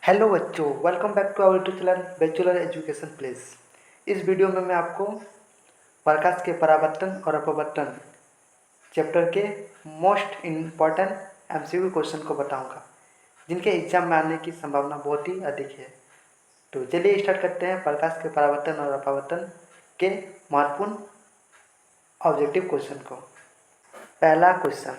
Hello बच्चों, welcome back to our YouTube channel bachelor education place. इस video में मैं आपको प्रकाश के परावर्तन और अपवर्तन चैप्टर के मोस्ट इम्पॉर्टेंट एमसीक्यू क्वेश्चन को बताऊंगा, जिनके एग्जाम में आने की संभावना बहुत ही अधिक है। तो चलिए स्टार्ट करते हैं प्रकाश के परावर्तन और अपवर्तन के महत्वपूर्ण ऑब्जेक्टिव क्वेश्चन को। पहला क्वेश्चन,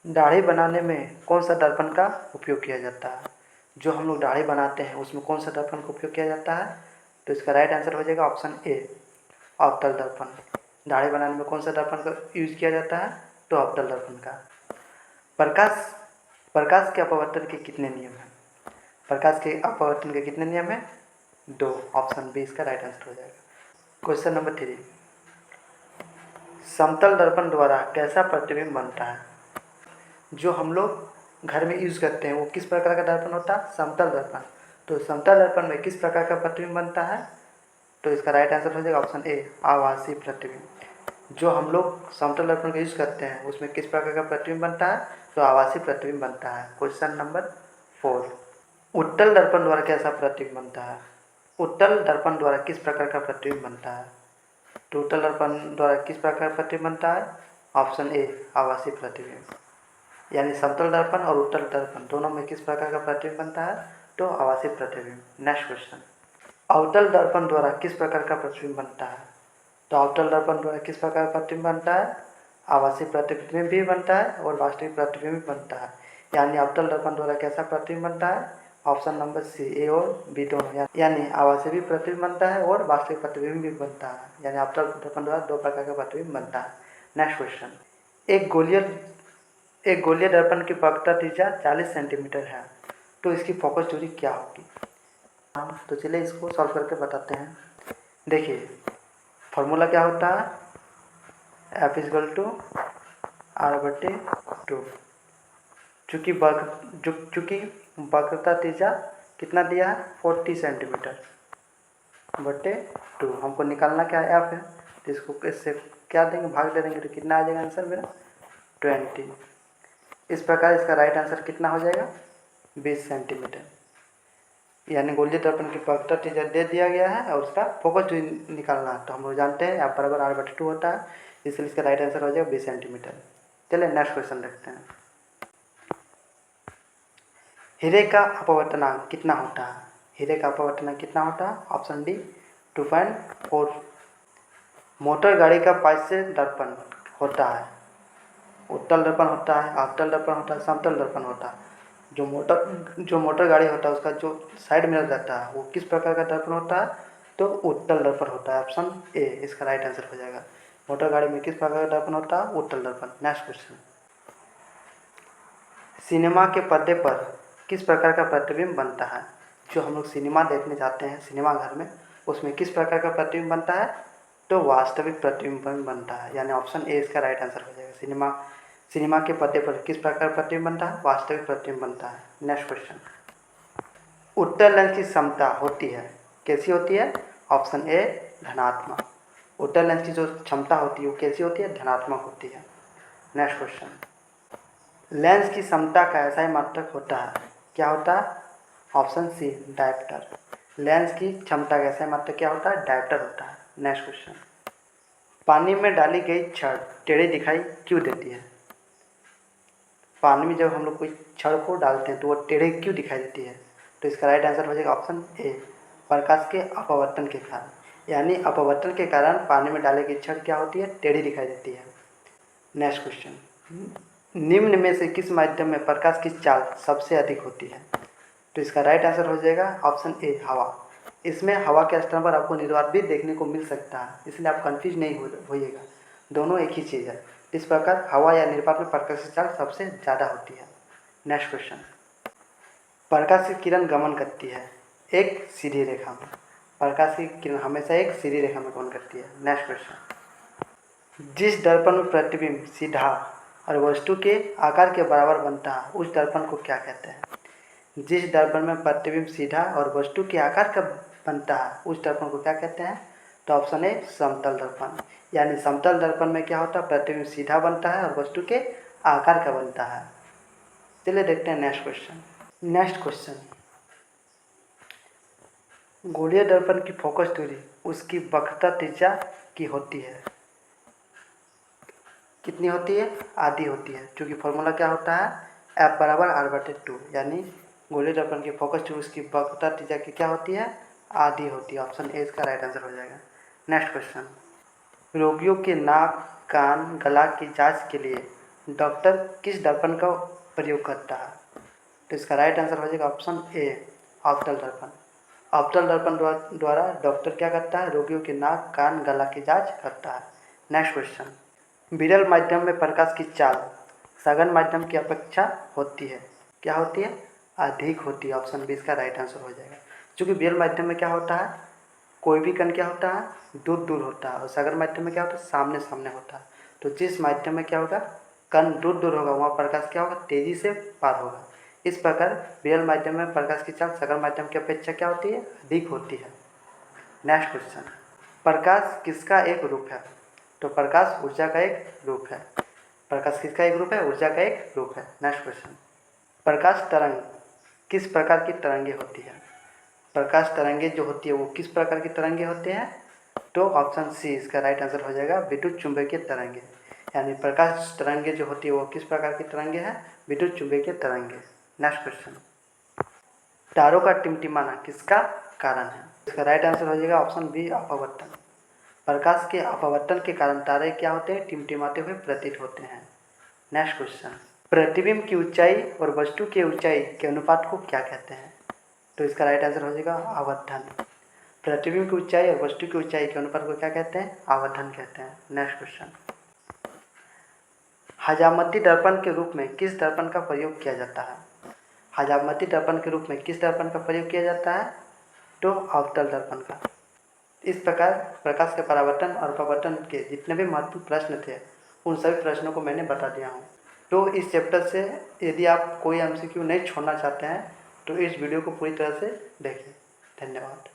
दाढ़ी बनाने में कौन सा दर्पण का उपयोग किया जाता है? जो हम लोग दाढ़ी बनाते हैं उसमें कौन सा दर्पण का उपयोग किया जाता है? तो इसका राइट आंसर हो जाएगा ऑप्शन ए, अवतल दर्पण। दाढ़ी बनाने में कौन सा दर्पण का यूज किया जाता है? तो अवतल दर्पण का। प्रकाश प्रकाश के अपवर्तन के कितने नियम हैं? प्रकाश के अपवर्तन के कितने नियम हैं? 2। ऑप्शन बी इसका राइट आंसर हो जाएगा। क्वेश्चन नंबर 3, समतल दर्पण द्वारा कैसा प्रतिबिंब बनता है? जो हम लोग घर में यूज़ करते हैं वो किस प्रकार का दर्पण होता है? समतल दर्पण। तो समतल दर्पण में किस प्रकार का प्रतिबिंब बनता है? तो इसका राइट आंसर हो जाएगा ऑप्शन ए, आभासी प्रतिबिंब। जो हम लोग समतल दर्पण का यूज़ करते हैं उसमें किस प्रकार का प्रतिबिंब बनता है? तो आभासी प्रतिबिंब बनता है। क्वेश्चन नंबर 4, उत्तल दर्पण द्वारा कैसा प्रतिबिंब बनता है? उत्तल दर्पण द्वारा किस प्रकार का प्रतिबिंब बनता है? तो उत्तल दर्पण द्वारा किस प्रकार का प्रतिबिंब बनता है? ऑप्शन ए, आभासी प्रतिबिंब। यानी समतल दर्पण और उत्तल दर्पण दोनों में किस प्रकार का प्रतिबिंब बनता है? तो आभासी प्रतिबिंब। नेक्स्ट क्वेश्चन, अवतल दर्पण द्वारा किस प्रकार का प्रतिबिंब बनता है? तो अवतल दर्पण द्वारा किस प्रकार का प्रतिबिंब बनता है? आभासी प्रतिबिंब भी बनता है और वास्तविक प्रतिबिंब भी बनता है। यानी अवतल दर्पण द्वारा कैसा प्रतिबिंब बनता है? ऑप्शन नंबर सी, ए और बी दोनों। यानी आभासी भी प्रतिबिंब बनता है और वास्तविक प्रतिबिंब भी बनता है। यानी अवतल दर्पण द्वारा 2 प्रकार का प्रतिबिंब बनता है। नेक्स्ट क्वेश्चन, एक गोलीय दर्पण की वक्रता त्रिज्या 40 सेंटीमीटर है, तो इसकी फोकस दूरी क्या होगी? तो चलिए इसको सॉल्व करके बताते हैं। देखिए, फॉर्मूला क्या होता है? F = R/2। चूँकि वक्रता त्रिज्या कितना दिया है? 40 सेंटीमीटर बटे 2। हमको निकालना क्या है? F है। तो इसको इससे क्या देंगे? भाग दे देंगे तो कितना आ जाएगा आंसर मेरा? 20। इस प्रकार इसका राइट आंसर कितना हो जाएगा? 20 सेंटीमीटर। यानी गोलीय दर्पण की वक्रता त्रिज्या दे दिया गया है और उसका फोकस जो निकालना है। तो हम लोग जानते हैं F = R/2 होता है, इसलिए इसका राइट आंसर हो जाएगा 20 सेंटीमीटर। चलिए नेक्स्ट क्वेश्चन देखते हैं। हीरे का अपवर्तनांक कितना होता है? हीरे का अपवर्तनांक कितना होता है? Option D, 2.4। मोटर गाड़ी का पार्श्व दर्पण होता है, उत्तल दर्पण होता है, अवतल दर्पण होता है, समतल दर्पण होता है। जो मोटर गाड़ी होता है उसका जो साइड मिरर रहता है वो किस प्रकार का दर्पण होता है? तो उत्तल दर्पण होता है। ऑप्शन ए इसका राइट आंसर हो जाएगा। मोटर गाड़ी में किस प्रकार का दर्पण होता है? उत्तल दर्पण। नेक्स्ट क्वेश्चन, सिनेमा के पर्दे पर किस प्रकार का प्रतिबिंब बनता है? जो हम लोग सिनेमा देखने जाते हैं सिनेमा घर में, उसमें किस प्रकार का प्रतिबिंब बनता है? तो वास्तविक प्रतिबिंब बनता है। यानी ऑप्शन ए इसका राइट आंसर हो जाएगा। सिनेमा के पर्दे पर किस प्रकार का प्रतिबिंब बनता है? वास्तविक प्रतिबिंब बनता है। नेक्स्ट क्वेश्चन, उत्तल लेंस की क्षमता होती है, कैसी होती है? ऑप्शन ए, धनात्मक। उत्तल लेंस की जो क्षमता होती है वो कैसी होती है? धनात्मक होती है। नेक्स्ट क्वेश्चन, लेंस की क्षमता का ऐसा ही मात्रक होता है, क्या होता है? Option C, dioptre. लेंस की क्षमता का ऐसा ही मात्रक क्या होता है? डायप्टर होता है। नेक्स्ट क्वेश्चन, पानी में डाली गई छड़ टेढ़ी दिखाई क्यों देती है? पानी में जब हम लोग कोई छड़ को डालते हैं तो वो टेढ़े क्यों दिखाई देती है? तो इसका राइट आंसर हो जाएगा ऑप्शन ए, प्रकाश के अपवर्तन के कारण। यानी अपवर्तन के कारण पानी में डाली गई छड़ क्या होती है? टेढ़ी दिखाई देती है। नेक्स्ट क्वेश्चन, निम्न में से किस माध्यम में प्रकाश की चाल सबसे अधिक होती है? तो इसका राइट आंसर हो जाएगा ऑप्शन ए, हवा। इसमें हवा के स्तर पर आपको निर्वात भी देखने को मिल सकता है, इसलिए आप कंफ्यूज नहीं होइएगा, दोनों एक ही चीज़ है। इस प्रकार हवा या निर्वात में प्रकाश की चाल सबसे ज़्यादा होती है। नेक्स्ट क्वेश्चन, प्रकाश की किरण गमन करती है एक सीधी रेखा में। प्रकाश की किरण हमेशा एक सीधी रेखा में गमन करती है। नेक्स्ट क्वेश्चन, जिस दर्पण में प्रतिबिंब सीधा और वस्तु के आकार के बराबर बनता है उस दर्पण को क्या कहते हैं? जिस दर्पण में प्रतिबिंब सीधा और वस्तु के आकार का बनता है उस दर्पण को क्या कहते हैं? तो ऑप्शन ए, समतल दर्पण। यानी समतल दर्पण में क्या होता है? प्रतिबिंब सीधा बनता है और वस्तु के आकार का बनता है। चलिए देखते हैं नेक्स्ट क्वेश्चन, नेक्स्ट क्वेश्चन, गोलीय दर्पण की फोकस दूरी उसकी वक्रता त्रिज्या की होती है। कितनी होती है? आधी होती है, क्योंकि फॉर्मूला क्या होता है? F बराबर R/2, यानी गोलीय दर्पण की फोकस दूरी उसकी वक्रता त्रिज्या की क्या होती है? आधी होती है। ऑप्शन ए इसका राइट आंसर हो जाएगा। नेक्स्ट क्वेश्चन, रोगियों के नाक, कान, गला की जांच के लिए डॉक्टर किस दर्पण का प्रयोग करता है? तो इसका राइट आंसर हो जाएगा ऑप्शन ए, ऑप्टल दर्पण। ऑप्टल दर्पण द्वारा डॉक्टर क्या करता है? रोगियों के नाक, कान, गला की जांच करता है। नेक्स्ट क्वेश्चन, विरल माध्यम में प्रकाश की चाल सघन माध्यम की अपेक्षा होती है। क्या होती है? अधिक होती है। ऑप्शन बी इसका राइट आंसर हो जाएगा। क्योंकि विरल माध्यम में क्या होता है? कोई भी कण क्या होता है? दूर दूर होता है, और सघन माध्यम में क्या होता है? सामने सामने होता है। तो जिस माध्यम में क्या होगा? कण दूर दूर होगा, वहाँ प्रकाश क्या होगा? तेजी से पार होगा। इस प्रकार विरल माध्यम में प्रकाश की चाल सघन माध्यम की अपेक्षा क्या होती है? अधिक होती है। नेक्स्ट क्वेश्चन, प्रकाश किसका एक रूप है? तो प्रकाश ऊर्जा का एक रूप है। प्रकाश किसका एक रूप है? ऊर्जा का एक रूप है। नेक्स्ट क्वेश्चन, प्रकाश तरंग किस प्रकार की तरंगे होती है? प्रकाश तरंगे जो होती है वो किस प्रकार की तरंगे होते हैं? तो ऑप्शन सी इसका राइट आंसर हो जाएगा, विद्युत चुंबकीय तरंगे। यानी प्रकाश तरंगे जो होती है वो किस प्रकार की तरंगे हैं? विद्युत चुंबकीय तरंगे। नेक्स्ट क्वेश्चन, तारों का टिमटिमाना किसका कारण है? इसका राइट आंसर हो जाएगा ऑप्शन बी, अपवर्तन। प्रकाश के अपवर्तन के कारण तारे क्या होते हैं? टिमटिमाते हुए प्रतीत होते हैं। नेक्स्ट क्वेश्चन, प्रतिबिंब की ऊंचाई और वस्तु की ऊंचाई के अनुपात को क्या कहते हैं? तो इसका राइट आंसर हो जाएगा आवर्धन। प्रतिबिंब की ऊंचाई और वस्तु की ऊंचाई के अनुपात को क्या कहते हैं? आवर्धन कहते हैं। नेक्स्ट क्वेश्चन, हजामती दर्पण के रूप में किस दर्पण का प्रयोग किया जाता है? हजामती दर्पण के रूप में किस दर्पण का प्रयोग किया जाता है? तो अवतल दर्पण का। इस प्रकार प्रकाश के परावर्तन और अपवर्तन के जितने भी महत्वपूर्ण प्रश्न थे उन सभी प्रश्नों को मैंने बता दिया हूँ। तो इस चैप्टर से यदि आप कोई MCQ नहीं छोड़ना चाहते हैं तो इस वीडियो को पूरी तरह से देखें। धन्यवाद।